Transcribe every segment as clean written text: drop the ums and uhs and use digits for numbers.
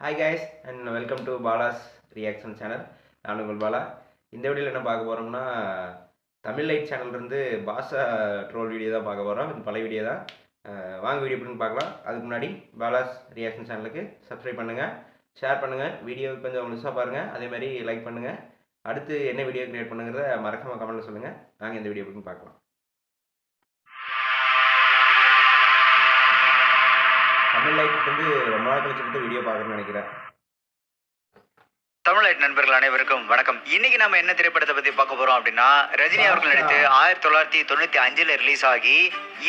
Hi guys and welcome to Bala's reaction channel. நான் உங்கள் பாலா. இந்த வீடியோவில் என்ன பார்க்க போகிறோம்னா, தமிழ் லைட் சேனல்லேருந்து பாஷா ட்ரோல் வீடியோ தான் பார்க்க போகிறோம். இது பழைய வீடியோ தான். வாங்க வீடியோ எப்படின்னு பார்க்கலாம். அதுக்கு முன்னாடி பாலாஸ் ரியாக்ஷன் சேனலுக்கு சப்ஸ்கிரைப் பண்ணுங்கள், ஷேர் பண்ணுங்கள், வீடியோ கொஞ்சம் முழுசாக பாருங்கள், அதேமாதிரி லைக் பண்ணுங்கள். அடுத்து என்ன வீடியோ க்ரியேட் பண்ணுங்கிறத மறக்காமல் கமெண்ட்டில் சொல்லுங்கள். வாங்க இந்த வீடியோ எப்படின்னு பார்க்கலாம். தமிழ் லைட் வந்து ரொம்ப நாள் கழிச்சுட்டு வீடியோ பார்க்கணும்னு நினைக்கிறேன். தமிழ்நாட்டு நண்பர்கள் அனைவருக்கும் வணக்கம். இன்னைக்கு நம்ம என்ன திரைப்படத்தை பத்தி பார்க்க போறோம் அப்படின்னா, ரஜினி அவர்கள் நடித்து 1995 ரிலீஸ் ஆகி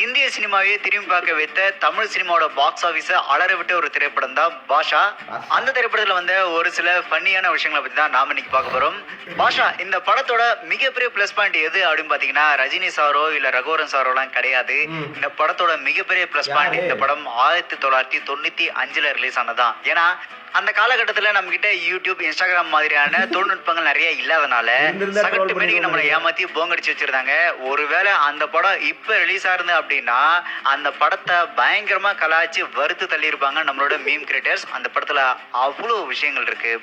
இந்திய சினிமாவே திரும்பி பார்க்க வைத்த தமிழ் சினிமாவோட பாக்ஸ் ஆபீஸ அலற விட்ட ஒரு திரைப்படம் தான் பாஷா. அந்த திரைப்படத்துல வந்த ஒரு சில ஃபன்னியான விஷயங்களை பத்தி தான் நாம இன்னைக்கு பார்க்க போறோம். பாஷா இந்த படத்தோட மிகப்பெரிய பிளஸ் பாயிண்ட் எது அப்படின்னு பாத்தீங்கன்னா, ரஜினி சாரோ இல்ல ரகுவரன் சாரோ எல்லாம் கிடையாது. இந்த படத்தோட மிகப்பெரிய பிளஸ் பாயிண்ட், இந்த படம் 1995 ரிலீஸ் ஆனதான். ஏன்னா அந்த காலகட்டத்துல நம்ம கிட்ட யூடியூப், இன்ஸ்டாகிராம் மாதிரியான தொழில்நுட்பங்கள் நிறைய இல்லாதனால சகட்டு மேடிக்கு நம்மளை ஏமாத்தி போங்கடிச்சு வச்சிருந்தாங்க. ஒருவேளை அந்த படம் இப்ப ரிலீஸ் ஆகுது அப்படின்னா அந்த படத்தை பயங்கரமா கலாய்ச்சி வறுத்து தள்ளி இருப்பாங்க நம்மளோட மீம் கிரியேட்டர்ஸ். அந்த படத்துல அவ்வளவு விஷயங்கள் இருக்கு.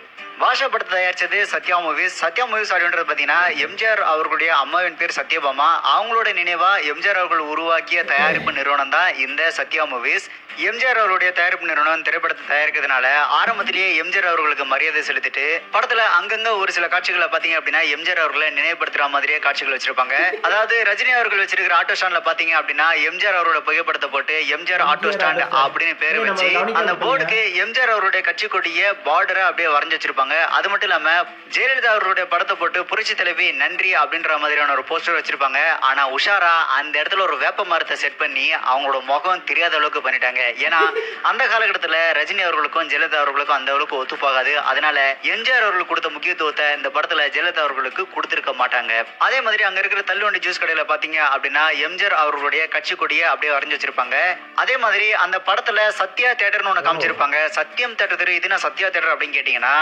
பாஷா படத்தை தயாரிச்சது சத்யா மூவிஸ். சத்யா மூவிஸ் அப்படின்றது பாத்தீங்கன்னா, எம்ஜிஆர் அவர்களுடைய அம்மாவின் பேர் சத்யபாமா. அவங்களோட நினைவா எம்ஜிஆர் அவர்கள் உருவாக்கிய தயாரிப்பு நிறுவனம் தான் இந்த சத்யா மூவிஸ். எம்ஜிஆர் அவருடைய தயாரிப்பு நிறுவனம் திரைப்படத்தை தயாரிக்கிறதுனால ஆரம்பத்திலேயே எம்ஜிஆர் அவர்களுக்கு மரியாதை செலுத்திட்டு படத்துல அங்கங்க ஒரு சில காட்சிகளை பாத்தீங்க அப்படின்னா எம்ஜிஆர் அவர்களை நினைவுபடுத்துற மாதிரியே காட்சிகள் வச்சிருப்பாங்க. அதாவது ரஜினி அவர்கள் வச்சிருக்கிற ஆட்டோ ஸ்டாண்ட்ல பாத்தீங்க அப்படின்னா எம்ஜிஆர் அவரோட புகைப்படத்தை போட்டு எம்ஜிஆர் ஆட்டோ ஸ்டாண்ட் அப்படின்னு பேரை வச்சு அந்த போர்டுக்கு எம்ஜிஆர் அவருடைய கட்சி கொடிய பார்டரை அப்படியே வரைஞ்சு வச்சிருப்பாங்க. அது மட்டும் இல்லாம ஜெயலலிதா அவருடைய படத்தை போட்டு புரட்சி தலைவி நன்றி அப்படின்ற மாதிரியான ஒரு போஸ்டர் வச்சிருப்பாங்க. ஆனா உஷாரா அந்த இடத்துல ஒரு வேப்ப மரத்தை செட் பண்ணி அவங்களோட முகம் தெரியாத அளவுக்கு பண்ணிட்டாங்க. ஏன்னா அந்த காலகட்டத்துல ரஜினி அவர்களுக்கும் ஜெயலலிதா அவர்களுக்கும் அந்த அளவுக்கு ஒத்து போகாது. அதனால எம்ஜிஆர் அவர்களுக்கு கொடுத்த முக்கியத்துவத்தை இந்த படத்துல ஜெயலலிதா அவர்களுக்கு கொடுத்திருக்க மாட்டாங்க. அதே மாதிரி அங்க இருக்கிற தள்ளுவண்டி ஜூஸ் கடையில பாத்தீங்க அப்படின்னா எம்ஜிஆர் அவர்களுடைய கட்சி கொடியை அப்படியே வரைஞ்சு வச்சிருப்பாங்க. அதே மாதிரி அந்த படத்துல சத்யா தியேட்டர்னு ஒண்ணு காமிச்சிருப்பாங்க. சத்யம் தியேட்டர் இதுனா சத்யா தியேட்டர் அப்படின்னு கேட்டீங்கன்னா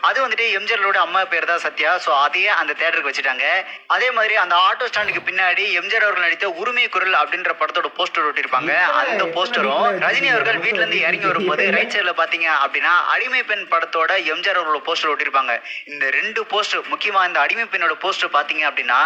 அது வந்துட்டு எம்ஜிஆரோட அம்மா பேர் தான் சத்யா. சோ அதையே அந்த தியேட்டருக்கு வச்சுட்டாங்க. அதே மாதிரி அந்த ஆட்டோ ஸ்டாண்டுக்கு பின்னாடி எம்ஜிஆர் அவர்கள் நடித்த உரிமை குரல் அப்படின்ற படத்தோட போஸ்டர் ஒட்டிருப்பாங்க. அந்த போஸ்டரும் ரஜினி அவர்கள் வீட்டுல இருந்து இறங்கி வரும்போது ரைட் சைட்ல பாத்தீங்க அப்படின்னா அடிமை பெண் படத்தோட எம்ஜிஆர் அவர்களோட போஸ்டர் ஒட்டிருப்பாங்க. இந்த ரெண்டு போஸ்டர், முக்கியமா இந்த அடிமை பெண்ணோட போஸ்டர் பாத்தீங்க அப்படின்னா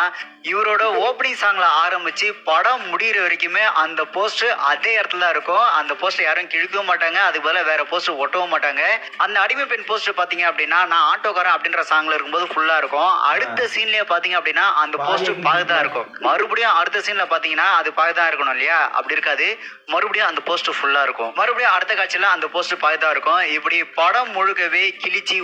இவரோட ஓப்பனிங் சாங்ல ஆரம்பிச்சு படம் முடிகிற வரைக்குமே அந்த போஸ்டர் அதே இடத்துல தான் இருக்கும். அந்த போஸ்டர் யாரும் கிழிக்கவும் மாட்டாங்க, அதுக்கு பதிலா வேற போஸ்டர் ஒட்டவும் மாட்டாங்க. அந்த அடிமை பெண் போஸ்டர் பாத்தீங்க அப்படின்னா நான் ஆட்டோக்காரன் அப்படின்ற சாங்ல இருக்கும்போது ஃபுல்லா இருக்கும். அடுத்த சீன்லயே பாத்தீங்க அப்படின்னா அந்த போஸ்டர் பாகதா இருக்கும். மறுபடியும் அடுத்த சீன்ல பாத்தீங்கன்னா அது பாகதா இருக்கணும் இல்லையா, அப்படி இருக்காது. மறுபடியும் அந்த போஸ்டர் ஃபுல்லா இருக்கும். மறுபடியும் அடுத்த காட்சியில அந்த போஸ்டர் பாகதா இருக்கும். இப்படி படம் முழுக்கவே கிழிச்சி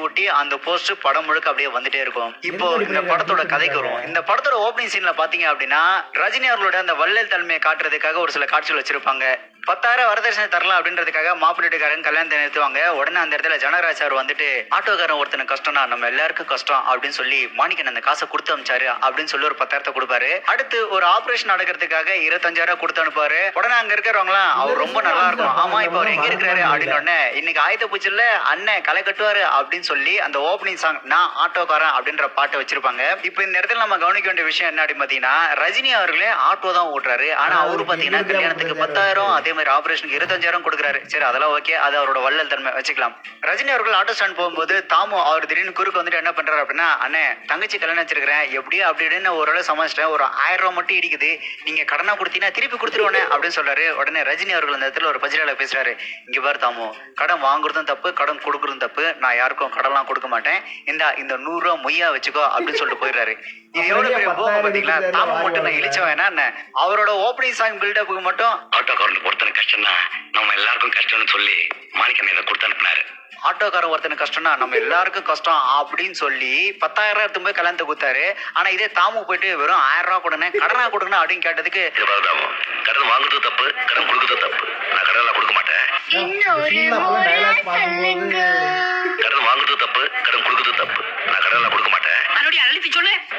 ஒட்டி அந்த போஸ்டர் படம் முழுக்க அப்படியே வந்துட்டே இருக்கும். இப்போ இந்த படத்தோட கதைக்கு வரும். இந்த படத்தோட ஓப்பனிங் சீன்ல பாத்தீங்க அப்படின்னா ரஜினி அவர்களோட அந்த வள்ளல் தன்மையை காட்டுறதுக்காக ஒரு சில காட்சிகள் வச்சிருப்பாங்க. 10,000 வரதட்சணை தரலாம் அப்படின்றதுக்காக மாப்பிள்ளைக்காரன் கல்யாணத்தை நிறுத்துவாங்க. உடனே அந்த இடத்துல ஜனராஜ் சார் வந்துட்டு ஆட்டோக்காரன் ஒருத்தனுக்கு கஷ்டம்னா நம்ம எல்லாருக்கும் கஷ்டம் அப்படின்னு சொல்லி மாணிக்கன் அந்த காசை கொடுத்து அனுப்பிச்சாரு அப்படின்னு சொல்லி ஒரு 10,000 கொடுப்பாரு. அடுத்து ஒரு ஆபரேஷன் நடக்கிறதுக்காக 25,000 கொடுத்து அனுப்புவாரு. உடனே அங்க இருக்கிறவங்களாம் அவர் ரொம்ப நல்லா இருக்கும், ஆமா இப்ப அவர் எங்க இருக்கிறாரு அப்படின்னு உடனே இன்னைக்கு ஆயத்த பூச்சில அண்ணன் களை கட்டுவாரு அப்படின்னு சொல்லி அந்த ஓப்பனிங் சாங் நான் ஆட்டோக்காரன் அப்படின்ற பாட்டை வச்சிருப்பாங்க. இப்ப இந்த இடத்துல நம்ம கவனிக்க வேண்டிய விஷயம் என்ன அப்படின்னு பாத்தீங்கன்னா, ரஜினி அவர்களே ஆட்டோ தான் ஓட்டுறாரு. ஆனா அவரு பாத்தீங்கன்னா கல்யாணத்துக்கு 10,000 அதே மாதிரி ஆபரேஷனுக்கு 25,000 கொடுக்குறாரு. சரி அதெல்லாம் ஓகே, அது அவரோட வள்ளல் தன்மை வச்சுக்கலாம். ரஜினி அவர்கள் ஆட்டோ ஸ்டாண்ட் போகும்போது தாமு அவர் திடீர்னு குறுக்கு வந்துட்டு என்ன பண்றாரு அப்படின்னா, அண்ணே தங்கச்சி கல்யாணம் வச்சிருக்கிறேன் எப்படியோ அப்படின்னு ஓரளவு சமாளிச்சிட்டேன், ஒரு 1000 ரூபாய் மட்டும் இடிக்குது, நீங்க கடனா கொடுத்தீங்கன்னா திருப்பி கொடுத்துருவோனே அப்படின்னு சொல்றாரு. உடனே ரஜினி அவர்கள் அந்த இடத்துல ஒரு பஜ்ரால பேசுறாரு, இங்க பாரு தாமு, கடன் வாங்குறதும் தப்பு, கடன் கொடுக்கறதும் தப்பு, நான் யாருக்கும் கடன்லாம் கொடுக்க மாட்டேன், இந்த 100 ரூபாய் மொய்யா வச்சுக்கோ அப்படின்னு சொல்லிட்டு போயிடுறாரு. இது எவ்வளவு பெரிய போக்கு பாத்தீங்களா. தாமு மட்டும் நான் இழிச்சவன் என்ன, அவரோட ஓப்பனிங் சாங் பில்டப்புக்கு மட்டும் ஆட்டோக்காரனுக்கு ஒருத்தனுக்கு கஷ்டம்னா நம்ம எல்லாருக்கும் கஷ்டம்னு சொல்லி மாணிக்கன் இதை கொடுத்து அனுப்பினாரு. ஆட்டோக்காரன் ஒருத்தனுக்கு கஷ்டம்னா நம்ம எல்லாருக்கும் கஷ்டம் அப்படின்னு சொல்லி 10,000 எடுத்து போய் கல்யாணத்தை கொடுத்தாரு. ஆனா இதே தாமு போயிட்டு வெறும் 1000 ரூபாய் கொடுங்க, கடனா கொடுக்கணும் அப்படின்னு கேட்டதுக்கு, கடன் வாங்குறது தப்பு, கடன் கொடுக்கறது தப்பு, நான் கடன்லாம் கொடுக்க மாட்டேன், கடன் வாங்குறது தப்பு, கடன் கொடுக்கறது தப்பு, நான் கடன்லாம் கொடுக்க மாட்டேன்,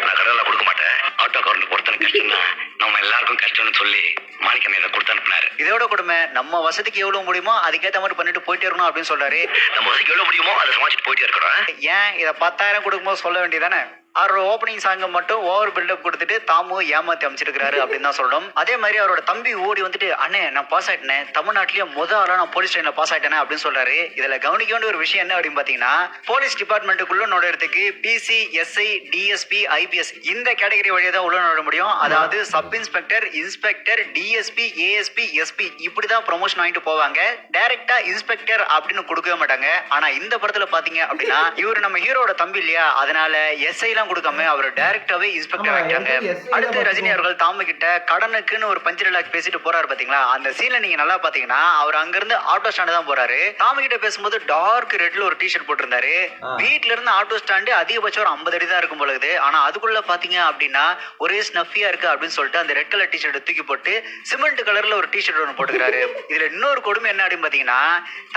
நான் கடன்லாம் கொடுக்க மாட்டேன், ஆட்டோக்காரனுக்கு ஒருத்தனுக்கு கஷ்டம்னா நம்ம எல்லாருக்கும் கஷ்டம்னு சொல்லி மாணிக்கன் இதை கொடுத்து அனுப்பினாரு. இதோட கொடுமை நம்ம வசதிக்கு எவ்வளவு முடியுமோ அதுக்கேற்ற மாதிரி பண்ணிட்டு போயிட்டே இருக்கணும் அப்படின்னு சொல்றாரு. நம்ம வசதிக்கு எவ்வளவு முடியுமோ அதை சமாளிச்சுட்டு போயிட்டே இருக்கணும். ஏன் இதை 10,000 கொடுக்கும்போது சொல்ல வேண்டியதானே, அவரோட ஓப்பனிங் சாங்க மட்டும் ஓவர் பில்டப் கொடுத்துட்டு தாமு ஏமாத்தி அமைச்சிருக்காரு அப்படின்னு தான் சொல்லணும். அதே மாதிரி அவரோட தம்பி ஓடி வந்துட்டு அண்ணே நான் பாஸ் ஆயிட்டேன், தமிழ்நாட்டிலேயே ஆளா நான் போலீஸ் ஸ்டேஷன்ல பாஸ் ஆயிட்டேன் அப்படின்னு சொல்றாரு. இதுல கவனிக்க வேண்டிய ஒரு விஷயம் என்ன அப்படின்னு பாத்தீங்கன்னா, போலீஸ் டிபார்ட்மெண்ட்டுக்குள்ள நுழைறதுக்கு பிசி, எஸ்ஐ, டிஎஸ்பி, ஐபிஎஸ் இந்த கேட்டகரி வழியா தான் உள்ள நுழைய முடியும். அதாவது sub inspector, inspector, DSP, ASP, SP இப்படிதான் ப்ரொமோஷன் வாங்கிட்டு போவாங்க. டைரக்டா இன்ஸ்பெக்டர் அப்படின்னு கொடுக்கவே மாட்டாங்க. ஆனா இந்த படத்துல பாத்தீங்க அப்படின்னா இவர் நம்ம ஹீரோட தம்பி இல்லையா, அதனால எஸ்ஐ எல்லாம் கொடுக்காம அவர் டைரக்டாவே இன்ஸ்பெக்டர் ஆகிட்டாங்க. அடுத்து ரஜினி அவர்கள் தாமு கிட்ட கடனுக்குன்னு ஒரு பஞ்ச் டைலாக் பேசிட்டு போறாரு பாத்தீங்களா, அந்த சீன்ல நீங்க நல்லா பாத்தீங்கன்னா அவர் அங்க இருந்து ஆட்டோ ஸ்டாண்ட் தான் போறாரு. தாமு கிட்ட பேசும்போது டார்க் ரெட்ல ஒரு டி-ஷர்ட் போட்டிருந்தாரு. வீட்ல இருந்து ஆட்டோ ஸ்டாண்டு அதிகபட்சம் ஒரு 50 அடி தான் இருக்கும் பொழுது, ஆனா அதுக்குள்ள பாத்தீங்க அப்படின்னா ஒரே ஸ்னஃபியா இருக்கு அப்படின்னு சொல்லிட்டு அந்த ரெட் கலர் டி-ஷர்ட் தூக்கி போட்டு சிமெண்ட் கலர்ல ஒரு டி-ஷர்ட் ஒன்று போட்டுக்கிறாரு. இதுல இன்னொரு கொடுமை என்ன அப்படின்னு பாத்தீங்கன்னா,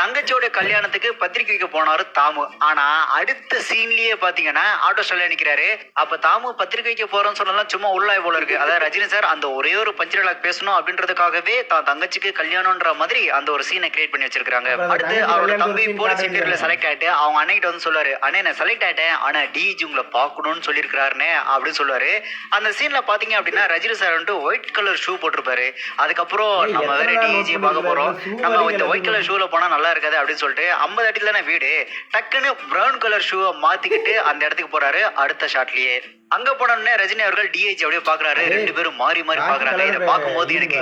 தங்கச்சியோட கல்யாணத்துக்கு பத்திரிக்கை வைக்க போனாரு தாமு. ஆனா அடுத்த சீன்லயே பாத்தீங்கன்னா ஆட்டோ ஸ்டாண்ட்ல நிக்கிறாரு. அப்ப தாமு பத்திரிக்கை வைக்க போறோம்னு சொன்னாலும் சும்மா உள்ளாய் போல இருக்கு. அதாவது ரஜினி சார் அந்த ஒரே ஒரு பஞ்ச் டைலாக் பேசணும் அப்படின்றதுக்காகவே தான் தங்கச்சிக்கு கல்யாணம்ன்ற மாதிரி அந்த ஒரு சீனை கிரியேட் பண்ணி வச்சிருக்காங்க. அடுத்து அவரோட தம்பி போலீஸ் இன்டர்வியூல செலக்ட் ஆயிட்டு அவங்க அன்னைக்கிட்ட வந்து சொல்லுவாரு, அண்ணே நான் செலக்ட் ஆயிட்டேன், ஆனா டிஜி உங்களை பாக்கணும்னு சொல்லியிருக்காருன்னு அப்படின்னு சொல்லுவாரு. அந்த சீன்ல பாத்தீங்க அப்படின்னா ரஜினி சார் வந்து ஒயிட் கலர் ஷூ போட்டிருப்பாரு. அதுக்கப்புறம் நம்ம வேற டிஜி பார்க்க போறோம், நம்ம இந்த ஒயிட் கலர் ஷூல போனா நல்லா இருக்காது அப்படின்னு சொல்லிட்டு 50 அடியில் தானே வீடு, டக்குன்னு பிரவுன் கலர் ஷூவை மாத்திக்கிட்டு அந்த இடத்துக்கு போறாரு. அடுத்த ஷாட்லயே அங்க போனோடனே ரஜினி அவர்கள் டிஐஜி அப்படியே பாக்குறாரு. ரெண்டு பேரும் மாறி மாறி பாக்குறாங்க. இதை பார்க்கும்போது எனக்கு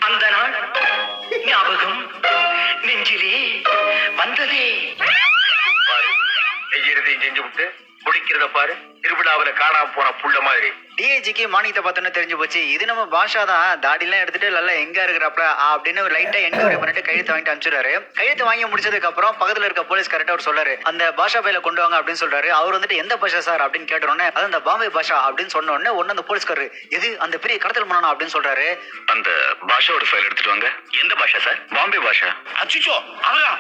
அந்த நாள் ஞாபகம் நெஞ்சிலே வந்ததே. பாரு செய்யறதையும் செஞ்சு விட்டு முடிக்கிறத பாரு, திருவிழாவில காணாம போன புள்ள மாதிரி. டிஐஜிக்கு மானியத்தை பார்த்தோன்னு தெரிஞ்சு போச்சு, இது நம்ம பாஷா தான், தாடிலாம் எடுத்துட்டு நல்லா எங்க இருக்கிறப்ப அப்படின்னு லைட்டா என்கொயரி பண்ணிட்டு கையெழுத்து வாங்கிட்டு அனுப்பிச்சுறாரு. கையெழுத்து வாங்கி முடிச்சதுக்கு அப்புறம் பக்கத்துல இருக்க போலீஸ் கரெக்டா அவர் சொல்றாரு, அந்த பாஷா பையில கொண்டு வாங்க அப்படின்னு சொல்றாரு. அவர் வந்துட்டு எந்த பாஷா சார் அப்படின்னு கேட்டோடனே அது அந்த பாம்பே பாஷா அப்படின்னு சொன்ன உடனே ஒன்னு அந்த போலீஸ்காரரு எது அந்த பெரிய கடத்தல் பண்ணணும் அப்படின்னு சொல்றாரு. அந்த பாஷாவோட ஃபைல் எடுத்துட்டு வாங்க. எந்த பாஷா சார்? பாம்பே பாஷா. அச்சோ அவரா?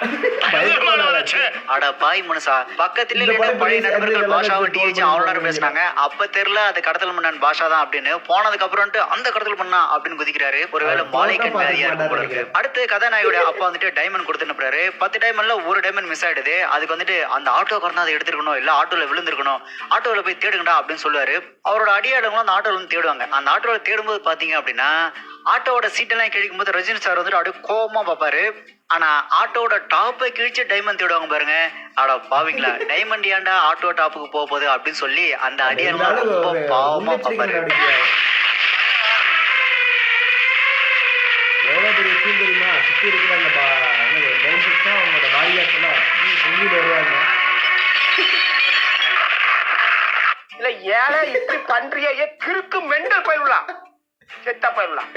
அட பாய் மனுஷா, பக்கத்துல பழைய நண்பர்கள் பாஷாவும் டிஐஜி அவ்வளவு பேசினாங்க. அப்ப தெரியல அது கடத்தல் பண்ண பாஷா தான் அப்படின்னு. போனதுக்கு அப்புறம் அந்த கடத்தல் பண்ணா அப்படின்னு குதிக்கிறாரு. ஒருவேளை மாலை கண்மையா இருக்கும் போல இருக்கு. அடுத்து கதாநாயகோட அப்பா வந்துட்டு டைமண்ட் கொடுத்துட்டு 10 டைமண்ட்ல ஒரு டைமண்ட் மிஸ் ஆயிடுது. அதுக்கு வந்துட்டு அந்த ஆட்டோக்காரன் அதை எடுத்துருக்கணும், இல்ல ஆட்டோல விழுந்திருக்கணும், ஆட்டோல போய் தேடுங்கடா அப்படின்னு சொல்லுவாரு. அவரோட அடியாளங்களும் அந்த ஆட்டோல வந்து தேடுவாங்க. அந்த ஆட்டோல தேடும்போது பாத்தீங்க அப்படின்னா ஆட்டோட சீட்டெல்லாம் கிழிக்கும் போது ரஜினி சார் வந்துட்டு அப்படியே கோபமா பாப்பாரு. ஆனா ஆட்டோட டாப்பை கிழிச்சு டைமண்ட் தேடுவாங்க பாருங்க. அட பாவீங்களா, டைமண்ட் ஏன்டா ஆட்டோ டாப்புக்கு போக போகுது அப்படின்னு சொல்லி அந்த அடியாள ரொம்ப பாவமா பாப்பாரு. எவ்வளோ பெரிய சீன் தெரியுமா, சுற்றி இருக்கிற அந்த பவுன்சர்ஸ் தான் அவங்களோட பாடியாஸ் எல்லாம் சொல்லிட்டு வருவாங்க. இல்ல ஏழை இப்படி பண்றியே கிறுக்கு மெண்டல் போயிடலாம்.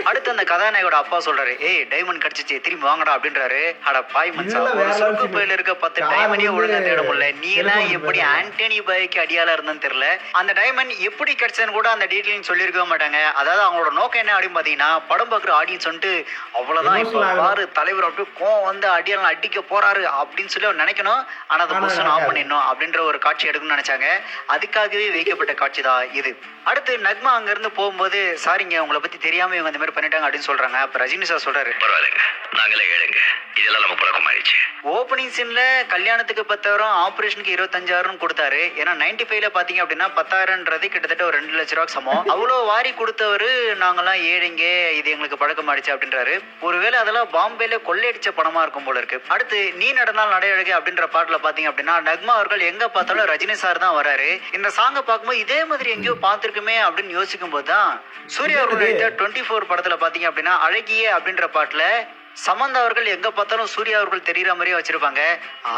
அடுத்து அந்த கதாநாயகோட அப்பா சொல்றாரு, ஏய் டைமண்ட் கிடைச்சிச்சு திரும்பி வாங்கடா அப்படின்றாரு. அட பாய் மனுஷா, ஒரு சுருக்கு பையில இருக்க 10 டைமண்டே ஒழுங்கா தேட முடியல, நீ எல்லாம் எப்படி ஆண்டனி பாய்க்கு அடியாளா இருந்தான்னு தெரியல. அந்த டைமண்ட் எப்படி கிடைச்சதுன்னு கூட அந்த டீட்டெயிலிங் சொல்லியிருக்கவே மாட்டாங்க. அதாவது அவங்களோட நோக்கம் என்ன அப்படின்னு பாத்தீங்கன்னா, படம் பார்க்குற ஆடியன்ஸ் வந்துட்டு அவ்வளவுதான் இப்போ பாரு தலைவர் அப்படியே கோவம் வந்து அடியாள அடிக்க போறாரு அப்படின்னு சொல்லி அவர் நினைக்கணும். ஆனா அதை புதுசு ஆஃப் பண்ணிடணும் அப்படின்ற ஒரு காட்சி எடுக்கணும்னு நினைச்சாங்க. அதுக்காகவே வைக்கப்பட்ட காட்சி தான் இது. அடுத்து நக்மா அங்க இருந்து போகும்போது, சாரிங்க உங்களை பத்தி தெரியாம இவங்க இந்த மாதிரி பண்ணிட்டாங்க அப்படின்னு சொல்றாங்க. அப்ப ரஜினி சார் சொல்றாரு, பரவாயில்லைங்க நாங்களே ஏழுங்க, இதெல்லாம் நம்ம பழக்கம் ஆயிடுச்சு. ஓப்பனிங் சீன்ல கல்யாணத்துக்கு 10,000, ஆபரேஷனுக்கு 25,000 கொடுத்தாரு. ஏன்னா 95ல பாத்தீங்க அப்படின்னா 10,000ன்றது கிட்டத்தட்ட ஒரு 2 லட்ச ரூபாய்க்கு சமம். அவ்வளவு வாரி கொடுத்தவரு நாங்கெல்லாம் ஏழைங்க, இது எங்களுக்கு பழக்கம் ஆயிடுச்சு அப்படின்றாரு. ஒருவேளை அதெல்லாம் பாம்பேல கொள்ளையடிச்ச பணமா இருக்கும் போல இருக்கு. அடுத்து நீ நடந்தால் நடையழகு அப்படின்ற பாட்டுல பாத்தீங்க அப்படின்னா நக்மா அவர்கள் எங்க பார்த்தாலும் ரஜினி சார் தான் வராரு. இந்த சாங்கை பார்க்கும்போது இதே மாதிரி எங்கேயோ பார்த்திருக்குமே அப்படின்னு யோசிக்கும் போதுதான் சூர்யா அவர்கள் 24 படத்துல பாத்தீங்க அப்படின்னா அழகிய அப்படின்ற பாட்டுல சமந்தா அவர்கள் எங்க பார்த்தாலும் சூர்யா அவர்கள் தெரியற மாதிரியே வச்சிருப்பாங்க.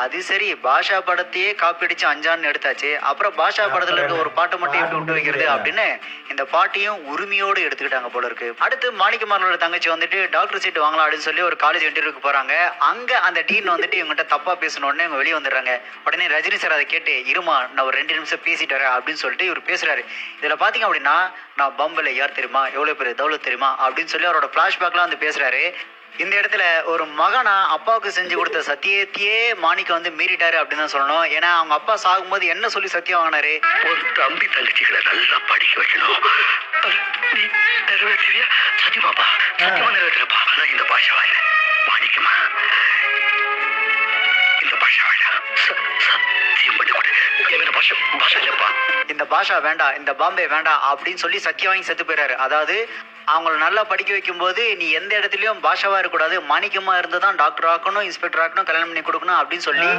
அது சரி, பாஷா படத்தையே காப்பி அடிச்சு அஞ்சான்னு எடுத்தாச்சு, அப்புறம் பாஷா படத்துல இருக்க ஒரு பாட்டை மட்டும் எப்படி விட்டு வைக்கிறது அப்படின்னு இந்த பாட்டையும் உரிமையோடு எடுத்துக்கிட்டாங்க போல இருக்கு. அடுத்து மாணிக்கமாறனோட தங்கச்சி வந்துட்டு டாக்டர் சீட் வாங்கலாம் அப்படின்னு சொல்லி ஒரு காலேஜ் இன்டர்வியூக்கு போறாங்க. அங்க அந்த டீன் வந்துட்டு இவங்ககிட்ட தப்பா பேசணும்னு இவங்க வெளியே வந்துடுறாங்க. உடனே ரஜினி சார் அதை கேட்டு, இருமா நான் ஒரு 2 நிமிஷம் பேசிட்டு வரேன் அப்படின்னு சொல்லிட்டு இவர் பேசுறாரு. இதுல பாத்தீங்க அப்படின்னா, நான் பம்பல யார் தெரியுமா, எவ்வளவு பேர் தௌலத் தெரியுமா அப்படின்னு சொல்லி அவரோட பிளாஷ்பேக்லாம் வந்து பேசுறாரு. இந்த இடத்துல ஒரு மகனா அப்பாவுக்கு செஞ்சு கொடுத்த சத்தியத்தையே மாணிக்க வந்து மீறிட்டாரு அப்படின்னு தான் சொல்லணும். ஏன்னா அவங்க அப்பா சாகும்போது என்ன சொல்லி சத்தியம் வாங்கினாரு, ஒரு தம்பி தங்கச்சிகளை நல்லா படிக்க வைக்கணும், நீ நிறைவேற்றியா? சத்தியமாப்பா, சத்தியமா நிறைவேற்றப்பா. இந்த பாஷா வாயில மாணிக்கமா, இந்த பாஷா வாயில பாஷா இல்லப்பா. இந்த பாஷா வேண்டாம், இந்த பாம்பே வேண்டாம் அப்படின்னு சொல்லி சத்தியம் வாங்கி செத்து போயிறாரு. அதாவது அவங்கள நல்லா படிக்க வைக்கும்போது நீ எந்த இடத்துலயும் பாஷாவா இருக்கக்கூடாது, மாணிக்கமா இருந்துதான் டாக்டர் ஆக்கணும், இன்ஸ்பெக்டர் ஆக்கணும், கல்யாணம் பண்ணி கொடுக்கணும் அப்படின்னு சொல்லி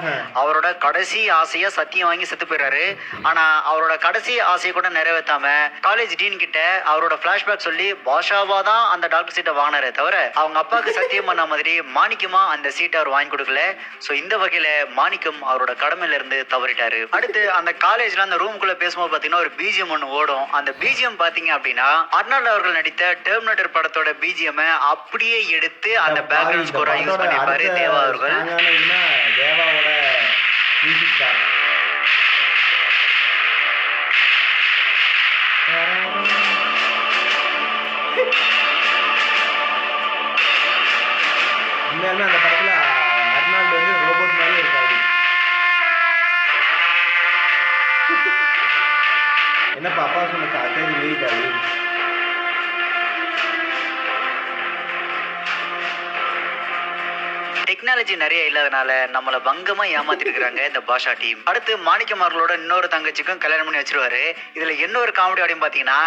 அவரோட கடைசி ஆசையா சத்தியம் வாங்கி செத்து போயிறாரு. ஆனா அவரோட கடைசி ஆசையை கூட நிறைவேற்றாம காலேஜ் டீன் கிட்ட அவரோட பிளாஷ்பேக் சொல்லி பாஷாவா தான் அந்த டாக்டர் சீட்டை வாங்கினாரே தவிர அவங்க அப்பாவுக்கு சத்தியம் பண்ண மாதிரி மாணிக்கமா அந்த சீட்டை அவர் வாங்கி கொடுக்கல. சோ இந்த வகையில மாணிக்கம் அவரோட கடமையில இருந்து தவறிட்டாரு. அடுத்து அந்த காலேஜ்ல அந்த ரூம்குள்ள பேசும்போது பாத்தீங்கன்னா ஒரு பிஜிஎம் ஒன்று ஓடும். அந்த பிஜிஎம் பாத்தீங்க அப்படின்னா அர்னால்ட் அவர்கள் நடித்த டெர்மினேட்டர் படத்தோட பிஜிஎம் அப்படியே எடுத்து அந்த பேக்ரவுண்ட் ஸ்கோரா யூஸ் பண்ணிருப்பாரு தேவா அவர்கள். தேவாவோட மியூசிக் தான். உண்மையாலுமே அந்த படத்துல அர்னால்டு வந்து ரோபோட் மாதிரி இருக்காரு. என்னப்பா அப்பா சொன்ன சரி மீறிட்டாரு. டெக்னாலஜி நிறைய இல்லாதனால நம்மள பங்கமா ஏமாத்திருக்காங்க இந்த பாஷா டீம். அடுத்து மாணிக்கமார்களோட இன்னொரு தங்கச்சிக்கும் கல்யாணம் பண்ணி வச்சிருவாரு. இதுல இன்னொரு காமெடி அப்படின்னு பாத்தீங்கன்னா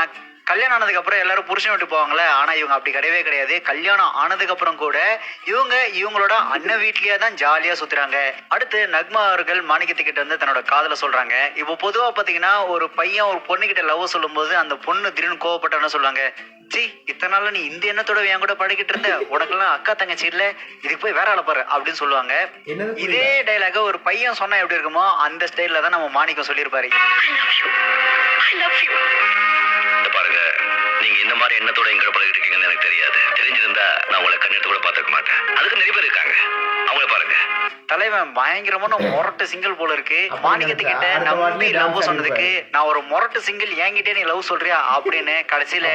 கல்யாணம் ஆனதுக்கு அப்புறம் எல்லாரும் புருஷன் விட்டு போவாங்களே, ஆனா இவங்க அப்படி கிடையவே கிடையாது. கல்யாணம் ஆனதுக்கு அப்புறம் கூட இவங்களோட அண்ணன் வீட்லயே தான் ஜாலியா சுத்துறாங்க. அடுத்து நக்மா அவர்கள் மாணிக்கத்துக்கிட்ட வந்து தன்னோட காதல சொல்றாங்க. இப்போ பொதுவா பாத்தீங்கன்னா ஒரு பையன் ஒரு பொண்ணு கிட்ட லவ் சொல்லும் போது அந்த பொண்ணு திடீர்னு கோவப்பட்டான்னு சொல்லுவாங்க, ஜி இத்தனை நாள்ல நீ இந்த எண்ணத்தோட என் கூட பழகிட்டு இருந்த, உனக்கெல்லாம் அக்கா தங்கச்சி இல்ல, இதுக்கு போய் வேற ஆள பாரு அப்படின்னு சொல்லுவாங்க. இதே டைலாக ஒரு பையன் சொன்னா எப்படி இருக்குமோ அந்த ஸ்டைல்ல தான் நம்ம மாணிக்கம் சொல்லியிருப்பாரு. பாருங்க, நீங்க இந்த மாதிரி எண்ணத்தோட எங்க பழகிட்டு இருக்கீங்கன்னு எனக்கு தெரியாது. தெரிஞ்சிருந்தா நான் உங்களை கண்ணெடுத்து கூட பார்த்துக்க மாட்டேன். அதுக்கு நிறைய பேர் இருக்காங்க, அவங்கள பாருங்க. தலைவன் பயங்கரமான மொரட்டு சிங்கிள் போல இருக்கு. மாணிக்கத்துக்கிட்ட நம்பி லவ் சொன்னதுக்கு நான் ஒரு மொரட்டு சிங்கிள் என்கிட்டே நீ லவ் சொல்றியா அப்படின்னு கடைசியில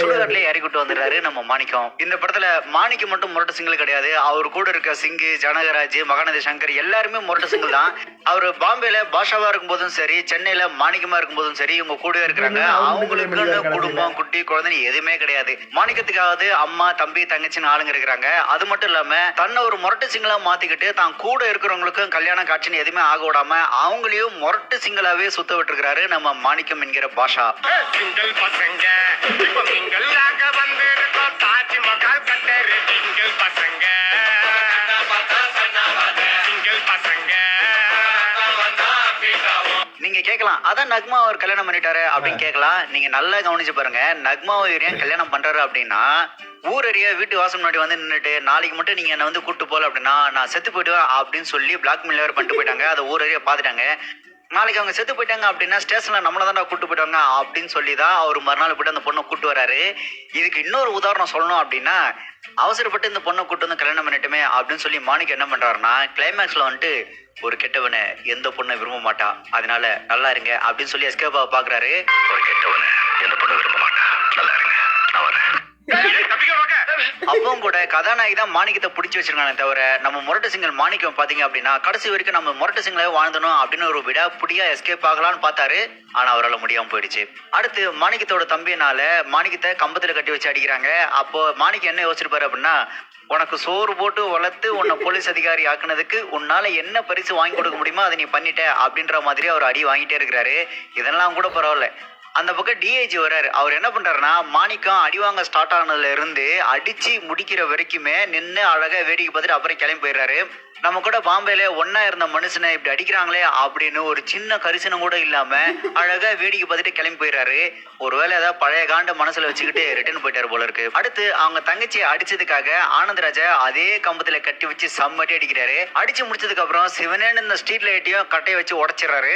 சுடுகாட்டிலே இறக்கிட்டு வந்துடுறாரு நம்ம மாணிக்கம். இந்த படத்துல மாணிக்கம் மட்டும் மொரட்டு சிங்கிள் கிடையாது, அவர் கூட இருக்க சிங்கு, ஜனகராஜ், மகாநதி சங்கர் எல்லாருமே மொரட்டு சிங்கிள் தான். அவர் பாம்பேல பாஷாவா இருக்கும் போதும் சரி, சென்னையில மாணிக்கமா இருக்கும் போதும் சரி இவங்க கூடவே இருக்கிறாங்க. அவங்களுக்குன்னு குடும்பம், குட்டி, குழந்தை எதுவுமே கிடையாது. மாணிக்கத்துக்காவது அம்மா, தம்பி, தங்கச்சின்னு ஆளுங்க இருக்கிறாங்க. அது மட்டும் இல்லாம தன்னை ஒரு மொரட்டு சிங்கிளா மாத்திக்கிட்டு தான் கூட இருக்கிறவங்களுக்கும் கல்யாண காட்சின்னு எதுவுமே ஆக விடாம அவங்களையும் மொரட்டு சிங்களாவே சுத்த விட்டுருக்காரு நம்ம மாணிக்கம் என்கிற பாஷா. சிங்கிள் பசங்க இப்போ சிங்கிளாக வந்திருக்கோம், தாஜ்மஹால் கட்டரு சிங்கிள் பசங்க, சிங்கிள் பசங்க. நீங்க கேட்கலாம், அதான் நக்மா அவர் கல்யாணம் பண்ணிட்டாரு அப்படின்னு கேட்கலாம். நீங்க நல்லா கவனிச்சு பாருங்க, நக்மாவை ஏன் கல்யாணம் பண்றாரு அப்படின்னா ஊரறிய வீட்டு வாசல் முன்னாடி வந்து நின்றுட்டு நாளைக்கு மட்டும் நீங்க என்ன வந்து கூட்டு போல அப்படின்னா நான் செத்து போயிடுவேன் அப்படின்னு சொல்லி பிளாக்மெயில் வேற பண்ணிட்டு போயிட்டாங்க. அதை ஊரறிய பாத்துட்டாங்க. நாளைக்கு அவங்க செத்து போயிட்டாங்க அப்படின்னா ஸ்டேஷன்ல நம்மள தான் கூட்டு போயிட்டாங்க அப்படின்னு சொல்லிதான் அவர் மறுநாள் போயிட்டு அந்த பொண்ணை கூட்டு வராரு. இதுக்கு இன்னொரு உதாரணம் சொல்லணும் அப்படின்னா அவசரப்பட்டு இந்த பொண்ணை கூட்டு வந்து கல்யாணம் பண்ணிட்டுமே அப்படின்னு சொல்லி மாணிக்கம் என்ன பண்றாருன்னா கிளைமேக்ஸ்ல வந்துட்டு ஒரு கெட்டவனை எந்த பொண்ணை விரும்ப மாட்டா, அதனால நல்லா இருங்க அப்படின்னு சொல்லி எஸ்கேப்பா பாக்குறாரு. ஒரு கெட்டவனை எந்த பொண்ணு விரும்ப மாட்டா, நல்லா இருங்க, நான் வரேன். அப்பவும் கூட கதாநாயகி தான் மாணிக்கத்தை பிடிச்சி வச்சிருக்கானே தவிர நம்ம முரட்டு சிங்கல் மாணிக்கம் பாத்தீங்க அப்படின்னா கடைசி வரைக்கும் நம்ம முரட்டு சிங்கலை வாழ்ந்தணும் அப்படின்னு ஒரு விடாப்புடியா எஸ்கேப் ஆகலான்னு பார்த்தாரு. ஆனா அவரால் முடியாம போயிடுச்சு. அடுத்து மாணிக்கத்தோட தம்பினால மாணிக்கத்தை கம்பத்துல கட்டி வச்சு அடிக்கிறாங்க. அப்போ மாணிக்கம் என்ன யோசிச்சிருப்பாரு அப்படின்னா, உனக்கு சோறு போட்டு வளர்த்து உன்னை போலீஸ் அதிகாரி ஆக்குனதுக்கு உன்னால என்ன பரிசு வாங்கி கொடுக்க முடியுமோ அதை நீ பண்ணிட்ட அப்படின்ற மாதிரி அவர் அடி வாங்கிட்டே இருக்கிறாரு. இதெல்லாம் கூட பரவாயில்ல. அந்த பக்கம் டிஐஜி வர்றாரு. அவர் என்ன பண்றாருன்னா மாணிக்கம் அடிவாங்க ஸ்டார்ட் ஆனதுல இருந்து அடிச்சு முடிக்கிற வரைக்குமே நின்று அழகா வேடிக்கை பார்த்துட்டு அப்புறம் கிளம்பி போயிடுறாரு. நம்ம கூட பாம்பேல ஒன்னா இருந்த மனுஷனை இப்படி அடிக்கிறாங்களே அப்படின்னு ஒரு சின்ன கரிசனம் கூட இல்லாம அழகா வேடிக்கை பார்த்துட்டு கிளம்பி போயிடுறாரு. ஒருவேளை ஏதாவது பழைய காண்ட மனசுல வச்சுக்கிட்டு ரிட்டர்ன் போயிட்டாரு போல இருக்கு. அடுத்து அவங்க தங்கச்சியை அடிச்சதுக்காக ஆனந்தராஜா அதே கம்பத்துல கட்டி வச்சு சம்மட்டி அடிக்கிறாரு. அடிச்சு முடிச்சதுக்கு அப்புறம் சிவனேன்னு இந்த ஸ்ட்ரீட் லைட்டையும் கட்டையை வச்சு உடைச்சிடறாரு.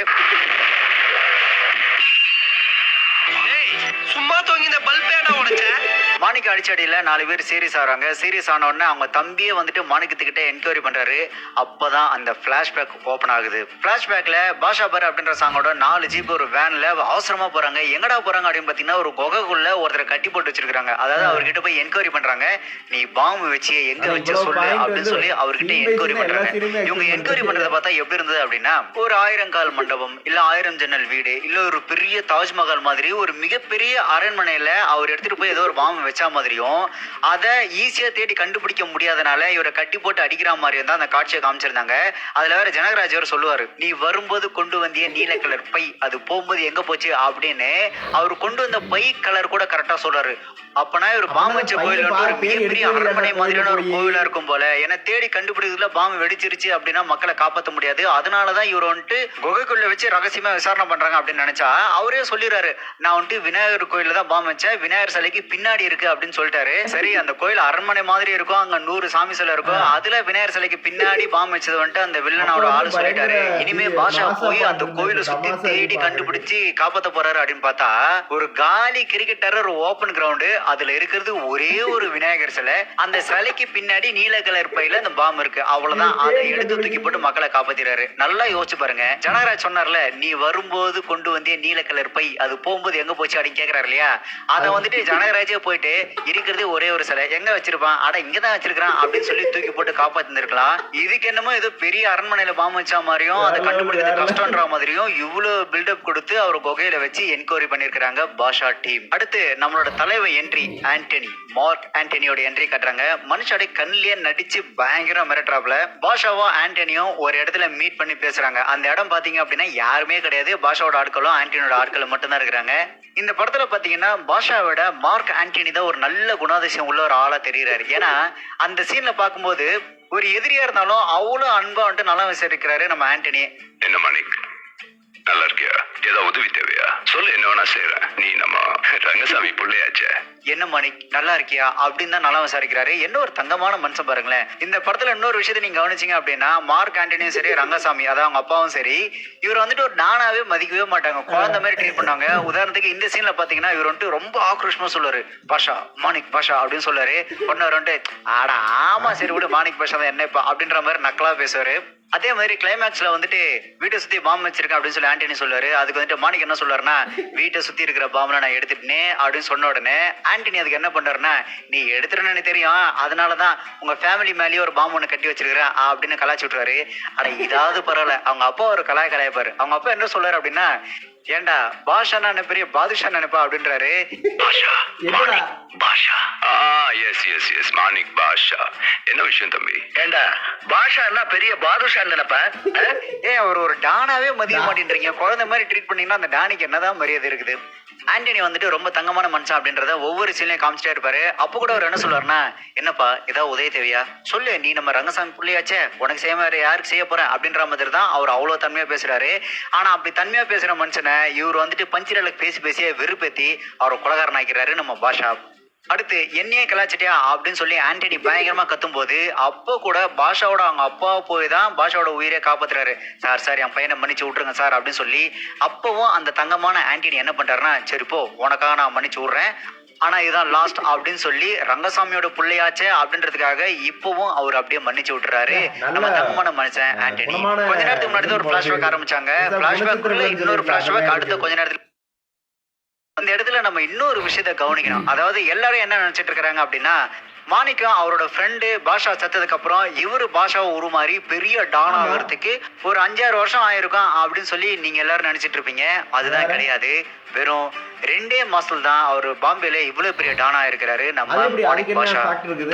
சும்மா தூங்கி இந்த பல்பேடா உடைச்ச மாணிக்க அடிச்சடியில 4 பேர் சீரியஸ் ஆகிறாங்க. சீரியஸ் ஆன உடனே அவங்க தம்பியே வந்துட்டு மாணிக்கத்துக்கிட்ட என்கொயரி பண்றாரு. அப்பதான் அந்த பிளாஷ்பேக் ஓபன் ஆகுது. பிளாஷ்பேக்ல பாஷா பாரு அப்படின்ற சாங்கோட 4 ஜீப் ஒரு வேன்ல அவசரமா போறாங்க. எங்கடா போறாங்க அப்படின்னு பாத்தீங்கன்னா ஒரு குகைக்குள்ள ஒருத்தரை கட்டி போட்டு வச்சிருக்காங்க. அதாவது அவர்கிட்ட போய் என்கொயரி பண்றாங்க. நீ பாம்பு வச்சு எங்க வச்சு சொல்லு அப்படின்னு சொல்லி அவர்கிட்ட என்கொயரி பண்றாங்க. இவங்க என்கொயரி பண்றதை பார்த்தா எப்படி இருந்தது அப்படின்னா ஒரு 1000 கால் மண்டபம் இல்ல 1000 ஜன்னல் வீடு இல்ல ஒரு பெரிய தாஜ்மஹால் மாதிரி ஒரு மிகப்பெரிய அரண்மனையில அவர் எடுத்துட்டு போய் ஏதோ ஒரு பாம்பு வச்ச மாதிரியும் அதை ஈஸியா தேடி கண்டுபிடிக்க முடியாதனால இவரை கட்டி போட்டு அடிக்கிற மாதிரியும் தான் அந்த காட்சியை காமிச்சிருந்தாங்க. அதுல வேற ஜனகராஜ் அவர் சொல்லுவாரு, நீ வரும்போது கொண்டு வந்திய நீல கலர் பை அது போகும்போது எங்க போச்சு அப்படின்னு அவர் கொண்டு வந்த பை கலர் கூட கரெக்டா சொல்றாரு. அப்பனா இவர் பாம்பு வச்ச கோயில் வந்து ஒரு மிகப்பெரிய அரண்மனை மாதிரியான ஒரு கோயிலா இருக்கும் போல. ஏன்னா தேடி கண்டுபிடிக்கிறதுல பாம்பு வெடிச்சிருச்சு அப்படின்னா மக்களை காப்பாற்ற முடியாது. அதனாலதான் இவர் வந்துட்டு குகைக்குள்ள வச்சு ரகசியமா விசாரணை பண்றாங்க அப்படின்னு நினைச்சா அவரே சொல்லிடுறாரு, நான் வந்துட்டு விநாயகர் கோயில தான் பாம்பு வச்சேன், விநாயகர் சிலைக்கு பின்னாடி இருக்கு அப்படின்னு சொல்லிட்டாரு. சரி, அந்த கோயில் அரண்மனை மாதிரி இருக்கும், அங்க 100 சாமி சிலை இருக்கும், அதுல விநாயகர் சிலைக்கு பின்னாடி பாம்பு வச்சது வந்துட்டு அந்த வில்லனோட ஆளு சொல்லிட்டாரு. இனிமே பாஷா போய் அந்த கோயிலை சுத்தி தேடி கண்டுபிடிச்சு காப்பாத்த போறாரு அப்படின்னு பார்த்தா ஒரு காலி கிரிக்கெட் ஒரு ஓபன் கிரவுண்டு, அதுல இருக்கிறது ஒரே ஒரு விநாயகர் சிலை, அந்த சிலைக்கு பின்னாடி நீல கலர் பையில அந்த பாம்பு இருக்கு, அவ்வளவுதான். அதை எடுத்து தூக்கி போட்டு மக்களை காப்பாத்திறாரு. நல்லா யோசிச்சு பாருங்க. ஜனகராஜ் சொன்னார்ல, நீ வரும்போது கொண்டு வந்தே நீல கலர் பை அது போகும்போது எங்க போச்சு அப்படின்னு கேக்குறாரு இல்லையா, அதை வந்துட்டு ஜனகராஜே போயிட்டு இருக்கிறது ஒரே ஒரு சிலை எங்க வச்சிருப்பான், அட இங்கதான் வச்சிருக்கான் அப்படின்னு சொல்லி தூக்கி போட்டு காப்பாத்திருக்கலாம். இதுக்கு என்னமோ ஏதோ பெரிய அரண்மனையில பாம்பு வச்சா மாதிரியும் அதை கண்டுபிடிக்கிறது கஷ்டம்ன்ற மாதிரியும் இவ்வளவு பில்டப் கொடுத்து அவர் குகையில வச்சு என்கொயரி பண்ணிருக்காங்க பாஷா டீம். அடுத்து நம்மளோட தலைவர் என்ட்ரி ஆண்டனி, மார்க் ஆண்டனியோட என்ட்ரி கட்டுறாங்க. மனுஷோட கண்ணிலேயே நடிச்சு பயங்கர மிரட்டுறாப்ல. பாஷாவும் ஆண்டனியும் ஒரு இடத்துல மீட் பண்ணி பேசுறாங்க. அந்த இடம் பாத்தீங்க அப்படின்னா யாருமே கிடையாது, பாஷாவோட ஆட்களும் ஆண்டனியோட ஆட்களும் மட்டும் தான் இருக்கிறாங்க. இந்த படத்துல பாத்தீங்கன்னா பாஷாவோட மார்க் ஆண்டனி தான் ஒரு நல்ல குணாதிசயம் உள்ள ஒரு ஆளா தெரியுறாரு. ஏன்னா அந்த சீன்ல பாக்கும்போது ஒரு எதிரியா இருந்தாலும் அவ்வளவு அன்பா வந்துட்டு நல்லா விசாரிக்கிறாரு நம்ம ஆண்டனி. என்ன மாணிக், நல்லா இருக்கியா? ஏதாவது உதவி தேவையா சொல்லு, என்ன வேணா செய்யறேன். நீ நம்ம ரங்கசாமி பிள்ளையாச்சே. என்ன மாணிக் நல்லா இருக்கியா அப்படின்னு தான் நல்லா விசாரிக்கிறாரு. என்ன ஒரு தங்கமான மனுஷன் பாருங்களேன். இந்த படத்துல இன்னொரு விஷயத்தை நீங்க கவனிச்சீங்க அப்படின்னா மார்க் ஆண்டனியும் சரி ரங்கசாமி அதான் அவங்க அப்பாவும் சரி இவர் வந்துட்டு ஒரு நானாவே மதிக்கவே மாட்டாங்க, குழந்தை மாதிரி ட்ரீட் பண்ணாங்க. உதாரணத்துக்கு இந்த சீன்ல பாத்தீங்கன்னா இவர் வந்துட்டு ரொம்ப ஆக்ரோஷமா சொல்லுவாரு, பாஷா மாணிக் பாஷா அப்படின்னு சொல்லுவாரு. ஒன்னு வந்துட்டு ஆடா ஆமா சரி விடு மாணிக் பாஷா தான் என்னப்பா அப்படின்ற மாதிரி நக்கலா பேசுவாரு. அதே மாதிரி கிளைமேக்ஸ்ல வந்துட்டு வீட்டை சுத்தி பாம்பு வச்சிருக்கேன் அப்படின்னு சொல்லி ஆண்டனி சொல்லுவாரு. அதுக்கு வந்துட்டு மாணிக் என்ன சொல்லுவாருன்னா, வீட்டை சுத்தி இருக்கிற பாம்புல நான் எடுத்துட்டேன் அப்படின்னு சொன்ன உடனே ஆண்டனி அதுக்கு என்ன பண்றாருன்னா, நீ எடுத்துறேன்னு தெரியும், அதனாலதான் உங்க ஃபேமிலி மேலேயே ஒரு பாம்பு ஒண்ணு கட்டி வச்சிருக்கிறேன் அப்படின்னு கலாச்சி விட்டுறாரு. ஆனா இதாவது பரவாயில்ல, அவங்க அப்பா ஒரு கலாய்ப்பாரு. அவங்க அப்பா என்ன சொல்றாரு அப்படின்னா, ஏண்டா பாஷா நான் பெரிய பாதுஷா நினைப்பா அப்படின்றாரு. பாஷா மாணிக் பாஷா. எஸ் எஸ் எஸ் மாணிக் பாஷா. என்ன விஷயம் தம்பி? ஏண்டா பாஷா பெரிய பாதுஷா நினைப்ப? ஏன் அவர் ஒரு டானாவே மதிய மாட்டேன்றீங்க, குழந்தை மாதிரி ட்ரீட் பண்ணீங்கன்னா அந்த டானிக்கு என்னதான் மரியாதை இருக்குது? ஆண்டனி வந்துட்டு ரொம்ப தங்கமான மனுஷன் அப்படின்றத ஒவ்வொரு சீன்லயும் காமிச்சிட்டே இருப்பாரு. அப்போ கூட அவர் என்ன சொல்லுவாருன்னா, என்னப்பா ஏதாவது உதவி தேவையா சொல்லு, நீ நம்ம ரங்கசாமி பிள்ளையாச்சே, உனக்கு செய்ய மாதிரி யாருக்கு செய்ய போறேன் அப்படின்ற மாதிரி தான் அவர் அவ்வளவு தன்மையா பேசுறாரு. ஆனா அப்படி தன்மையா பேசுற மனுஷனை இவர் வந்துட்டு பஞ்சிரலுக்கு பேசி பேசியே வெறுப்பேத்தி அவரை கொலகாரன் ஆக்கிறாரு நம்ம பாஷா. அடுத்து என்னையே கலாச்சிட்டியா அப்படின்னு சொல்லி ஆண்டனி பயங்கரமா கத்தும் போது அப்போ கூட பாஷாவோட அவங்க அப்பா போய் தான் பாஷாவோட உயிரை காப்பாத்துறாரு. சார் என் பையனை மன்னிச்சு விட்டுருங்க சார் அப்படின்னு சொல்லி அப்பவும் அந்த தங்கமான ஆண்டனி என்ன பண்றாருன்னா, சரி போ உனக்காக நான் மன்னிச்சு விடுறேன், ஆனா இதுதான் லாஸ்ட் அப்படின்னு சொல்லி ரங்கசாமியோட பிள்ளையாச்சே அப்படின்றதுக்காக இப்பவும் அவர் அப்படியே மன்னிச்சு விட்டுறாரு நம்ம தங்கமான மனுஷன் ஆண்டனி. கொஞ்ச நேரத்துக்கு முன்னாடி ஒரு பிளாஷ்பேக் ஆரம்பிச்சாங்க. பிளாஷ்பேக்குள்ள இன்னொரு பிளாஷ்பேக் அடுத்த கொஞ்ச நேரத்துக்கு. அந்த இடத்துல நம்ம இன்னொரு விஷயத்த கவனிக்கணும். அதாவது எல்லாரும் என்ன நினைச்சிட்டு இருக்கிறாங்க அப்படின்னா, மாணிக்கம் அவரோட ஃப்ரெண்டு பாஷா செத்ததுக்கு அப்புறம் இவரு பாஷாவை உருமாறி பெரிய டான் ஆகிறதுக்கு ஒரு 5-6 வருஷம் ஆயிருக்கும் அப்படின்னு சொல்லி நீங்க எல்லாரும் நினைச்சிட்டு இருப்பீங்க. அதுதான் கிடையாது. வெறும் 2 மாசத்துல தான் அவர் பாம்பேல இவ்வளவு பெரிய டானா இருக்கிறாரு நம்ம மாணிக் பாஷா.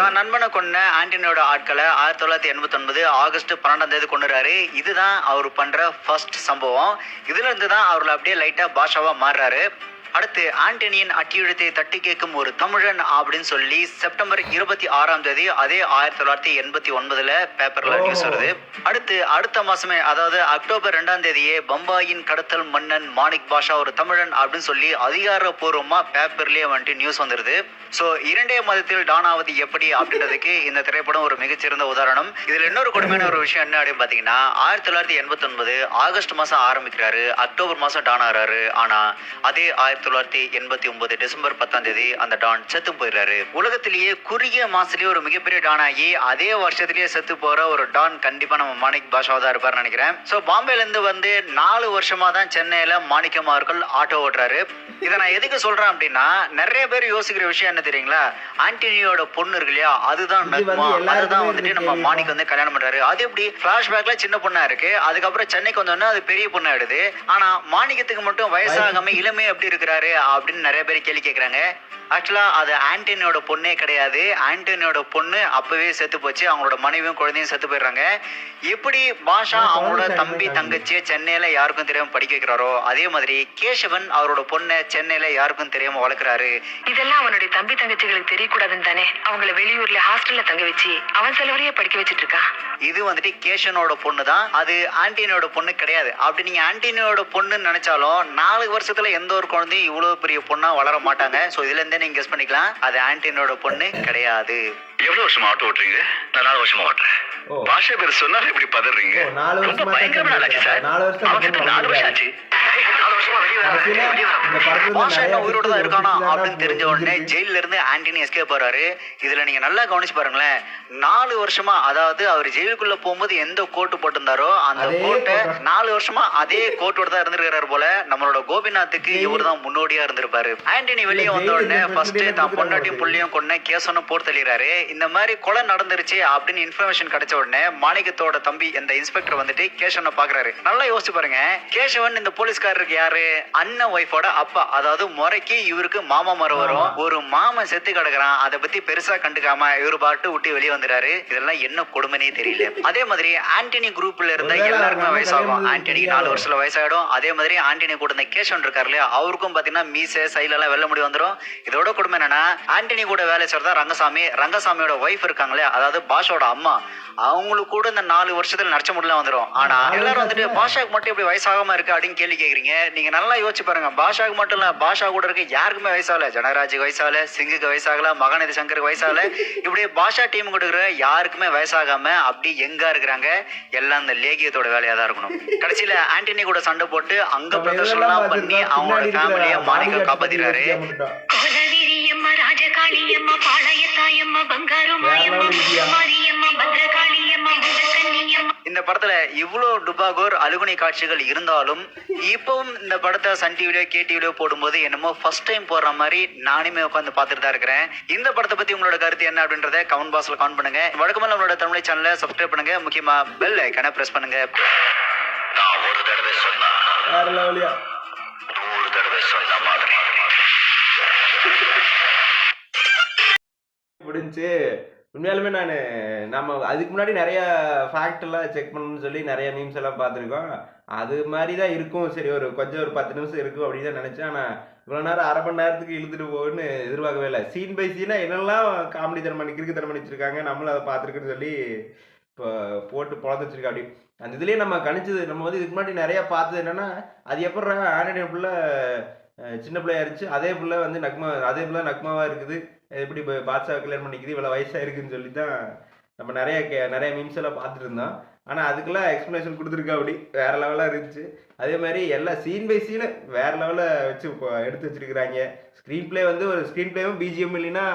தான் நண்பனை கொண்ட ஆண்டனியோட ஆட்களை 1989 ஆகஸ்ட் 12 கொண்டுறாரு. இதுதான் அவர் பண்ற ஃபர்ஸ்ட் சம்பவம். இதுல இருந்து தான் அவர்ல அப்படியே லைட்டா பாஷாவா மாறுறாரு. அடுத்து ஆண்டனியின் அட்டியெழுத்தை தட்டி கேட்கும் ஒரு தமிழன் அப்படின்னு சொல்லி செப்டம்பர் 26 அதே 1989 பேப்பர்ல நியூஸ் வருது. அடுத்த மாசமே அதாவது அக்டோபர் 2 பம்பாயின் கடத்தல் மன்னன் மாணிக் பாஷா ஒரு தமிழன் அப்படின்னு சொல்லி அதிகாரப்பூர்வமா பேப்பர்லயே வந்துட்டு நியூஸ் வந்துருது. சோ 2 மாதத்தில் டான் ஆவது எப்படி அப்படின்றதுக்கு இந்த திரைப்படம் ஒரு மிகச்சிறந்த உதாரணம். இதுல இன்னொரு கொடுமையான ஒரு விஷயம் என்ன அப்படின்னு பாத்தீங்கன்னா, 1989 ஆகஸ்ட் மாசம் ஆரம்பிக்கிறாரு, அக்டோபர் மாசம் டான் ஆறாரு. ஆனா அதே 1989 டிசம்பர் 10 அந்த டான் செத்து போயிடுறாரு. உலகத்திலேயே குறுகிய மாசத்திலேயே ஒரு மிகப்பெரிய டான் ஆகி அதே வருஷத்திலேயே செத்து போற ஒரு டான் கண்டிப்பா நம்ம மாணிக் பாஷாவா தான் இருப்பாரு நினைக்கிறேன். சோ பாம்பேல இருந்து வந்து 4 வருஷமா தான் சென்னையில மாணிக்கம் அவர்கள் ஆட்டோ ஓட்டுறாரு. இதை நான் எதுக்கு சொல்றேன் அப்படின்னா, நிறைய பேர் யோசிக்கிற விஷயம் என்ன தெரியுங்களா, ஆண்டனியோட பொண்ணு இருக்கு இல்லையா, அதுதான் நக்மா, அதுதான் வந்துட்டு நம்ம மாணிக் வந்து கல்யாணம் பண்றாரு. அது எப்படி பிளாஷ்பேக்ல சின்ன பொண்ணா இருக்கு, அதுக்கப்புறம் சென்னைக்கு வந்தோன்னா அது பெரிய பொண்ணா ஆயிடுது. ஆனா மாணிக்கத்துக்கு மட்டும் வயசாகாம இளமே எப்படி இருக்கிற வைக்கிறாரு அப்படின்னு நிறைய பேர் கேள்வி கேட்குறாங்க. ஆக்சுவலாக அது ஆண்டனியோட பொண்ணே கிடையாது. ஆண்டனியோட பொண்ணு அப்பவே செத்து போச்சு. அவங்களோட மனைவியும் குழந்தையும் செத்து போயிடுறாங்க. எப்படி பாஷா அவங்களோட தம்பி தங்கச்சியை சென்னையில யாருக்கும் தெரியாம படிக்க வைக்கிறாரோ, அதே மாதிரி கேசவன் அவரோட பொண்ணை சென்னையில யாருக்கும் தெரியாம வளர்க்குறாரு. இதெல்லாம் அவனுடைய தம்பி தங்கச்சிகளுக்கு தெரியக்கூடாதுன்னு தானே அவங்கள வெளியூர்ல ஹாஸ்டல்ல தங்க வச்சு அவன் செலவரையே படிக்க வச்சிட்டு இருக்கான். இது வந்துட்டு கேஷனோட பொண்ணு தான், அது ஆண்டனியோட பொண்ணு கிடையாது. அப்படி நீங்க ஆண்டனியோட பொண்ணுன்னு நினைச்சாலும் 4 வருஷத்துல எந்த ஒரு குழந்தையும் இவ்வளவு பெரிய பொண்ணா வளர மாட்டாங்க. சோ இதுல இருந்தே நீங்க கெஸ் பண்ணிக்கலாம், அது ஆண்டனியோட பொண்ணு கிடையாது. எவ்வளவு வருஷமா ஆட்டோ ஓட்டுறீங்க? நான் 4 வருஷமா ஓட்டுறேன். பாஷா பேர் சொன்னாலும் இப்படி பதறீங்க? 4 ரொம்ப பயங்கரமா ஆச்சு சார். 4 வருஷம் 4 வருஷம் ஆச்சு. பாஷா என்ன உயிரோட தான் இருக்கானா அப்படின்னு தெரிஞ்ச உடனே ஜெயில இருந்து ஆண்டனி எஸ்கேப் ஆறாரு. இதுல நீங்க நல்லா கவனிச்சு பாருங்களேன், 4 வருஷமா, அதாவது அவர் ஜெயிலுக்குள்ள போகும்போது எந்த கோட்டு போட்டிருந்தாரோ அந்த கோட்டை 4 வருஷமா அதே கோட்டோட தான் இருந்திருக்காரு போல. நம்மளோட கோபிநாத்துக்கு இவர் தான் முன்னோடியா இருந்திருப்பாரு. ஆண்டனி வெளியே வந்த உடனே ஃபர்ஸ்ட் தான் பொண்டாட்டியும் புள்ளியும் கொண்டு கேசவனும் போர் தள்ளிடுறாரு. இந்த மாதிரி கொலை நடந்துருச்சு அப்படின்னு இன்ஃபர்மேஷன் கிடைச்ச உடனே மாணிக்கத்தோட தம்பி இந்த இன்ஸ்பெக்டர் வந்துட்டு கேசவனை பாக்குறாரு. நல்லா யோசிச்சு பாருங்க, கேசவன் இந்த போலீஸ்காரருக்கு யாரு? அண்ணன் ஒய்ஃபோட அப்பா. அதாவது முறைக்கு இவருக்கு மாமா மரம் வரும். ஒரு மாமன் செத்து கிடக்குறான், அதை பத்தி பெருசா கண்டுக்காம இவரு பாட்டு விட்டு வெளியே வந்துறாரு. இதெல்லாம் என்ன கொடுமைனே தெரியல. அதே மாதிரி ஆண்டனி குரூப்ல இருந்த எல்லாருக்குமே வயசாகும். ஆண்டனிக்கு 4 வருஷத்துல வயசாயிடும். அதே மாதிரி ஆண்டனி கூட இந்த கேசவன் இருக்காரு இல்லையா, அவருக்கும் பாத்தீங்கன்னா மீசை சைல எல்லாம் வெள்ள முடி வந்துடும். இதோட கொடுமை என்னன்னா, ஆண்டனி கூட வேலை செய்யறதா ரங்கசாமி. ரங்கசாமியோட ஒய்ஃப் இருக்காங்களே, அதாவது பாஷாவோட அம்மா, அவங்களுக்கு கூட இந்த 4 வருஷத்துல நடிச்ச முடியல வந்துடும். ஆனா எல்லாரும் வந்துட்டு பாஷாக்கு மட்டும் இப்படி வயசாகாம இருக்கு அப்படின்னு கேள்வி கேக்குறீங்க. நீங்க நல்லா யோசிச்சு பாருங்க, பாஷாக்கு மட்டும் இல்ல, பாஷா கூட இருக்க யாருக்குமே வயசாகல. ஜனராஜுக்கு வயசாகல, சிங்குக்கு வயசாகல, மகாநதி சங்கருக்கு வயசாகல. இப்படி பாஷா டீம் கொடுக்குற யாருக்குமே வயசாகாம அப்படி எங்கா இருக்கிறாங்க. எல்லாம் இந்த லேகியத்தோட வேலையா தான் இருக்கணும். கடைசியில ஆண்டனி கூட சண்டை போட்டு அங்க பிரதர்ஷனம் பண்ணி அவங்களோட ஃபேமிலிய மாணிக்க காப்பாத்திறாரு. இந்த படத்துல இவ்வளவு டுபாகோர் அழுகுனை காட்சிகள் இருந்தாலும் இப்பவும் இந்த படத்தை சன் டிவிலயோ கேடிவிலயோ போடும்போது என்னமோ ஃபர்ஸ்ட் டைம் போடுற மாதிரி நானுமே உட்காந்து பார்த்துட்டு தான் இருக்கிறேன். இந்த படத்தை பத்தி உங்களோட கருத்து என்ன அப்படின்றத கமெண்ட் பாக்ஸ்ல கமெண்ட் பண்ணுங்க. வழக்கமா நம்மளோட தமிழ் சேனலை சப்ஸ்கிரைப் பண்ணுங்க. முக்கியமா பெல் ஐகானை பிரஸ் பண்ணுங்க. நான் ஒரு தடவை சொன்னா 100 தடவை சொன்ன மாதிரி முடிஞ்சு. உண்மையாலுமே நம்ம அதுக்கு முன்னாடி நிறைய ஃபேக்ட் எல்லாம் செக் பண்ணணும்னு சொல்லி நிறைய மீம்ஸ் எல்லாம் பார்த்துருக்கோம். அது மாதிரி தான் இருக்கும். சரி, ஒரு 10 நிமிஷம் இருக்கும் அப்படின்னு தான் நினச்சேன். ஆனால் இவ்வளோ நேரம் அரை மணி நேரத்துக்கு இழுத்துட்டு போகுன்னு எதிர்பார்க்கவே இல்லை. சீன் பை சீனாக என்னெல்லாம் காமெடி தரம் பண்ணி கிறுக்கு தரம் பண்ணி வச்சுருக்காங்க, நம்மளும் அதை பார்த்துருக்குன்னு சொல்லி இப்போ போட்டு பொழந்து வச்சுருக்கா. அப்படி அந்த இதுலேயே நம்ம கணிச்சது, நம்ம வந்து இதுக்கு முன்னாடி நிறையா பார்த்தது என்னென்னா, அது எப்போ ஆண்டனி பிள்ளை சின்ன பிள்ளையா இருந்துச்சு, அதே பிள்ளை வந்து அதே பிள்ளை நக்மாவாக இருக்குது, எப்படி பாட்ஷா கல்யாணம் பண்ணிக்குது, இவ்வளோ வயசாக இருக்குதுன்னு சொல்லி தான் நம்ம நிறைய மீம்ஸ் எல்லாம் பார்த்துட்டு இருந்தோம். ஆனால் அதுக்கெல்லாம் எக்ஸ்ப்ளனேஷன் கொடுத்துருக்கா. அப்படி வேறு லெவலாக இருந்துச்சு. அதே மாதிரி எல்லாம் சீன் பை சீனு வேறு லெவலில் வச்சு எடுத்து வச்சுருக்குறாங்க. ஸ்க்ரீன் பிளே வந்து ஒரு ஸ்க்ரீன் பிளேவும் பிஜிஎம் இல்லைன்னா,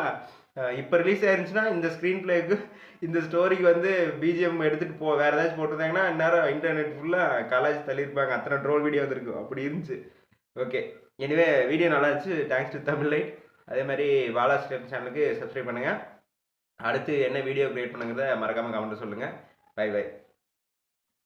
இப்போ ரிலீஸ் ஆயிருந்துச்சுன்னா இந்த ஸ்க்ரீன் பிளேக்கு இந்த ஸ்டோரிக்கு வந்து பிஜிஎம் எடுத்துகிட்டு வேறு ஏதாச்சும் போட்டிருந்தாங்கன்னா இந்நேரம் இன்டர்நெட் ஃபுல்லாக கலாச்சி தள்ளியிருப்பாங்க. அத்தனை ட்ரோல் வீடியோ வந்துருக்கும். அப்படி இருந்துச்சு. ஓகே, எனிவே வீடியோ நல்லா இருந்துச்சு. Thanks to Tamil light. அதே மாதிரி பாலாஸ் சேனலுக்கு சப்ஸ்கிரைப் பண்ணுங்கள். அடுத்து என்ன வீடியோ கிரியேட் பண்ணுங்கிறத மறக்காமல் கமெண்ட்டில் சொல்லுங்கள். Bye by.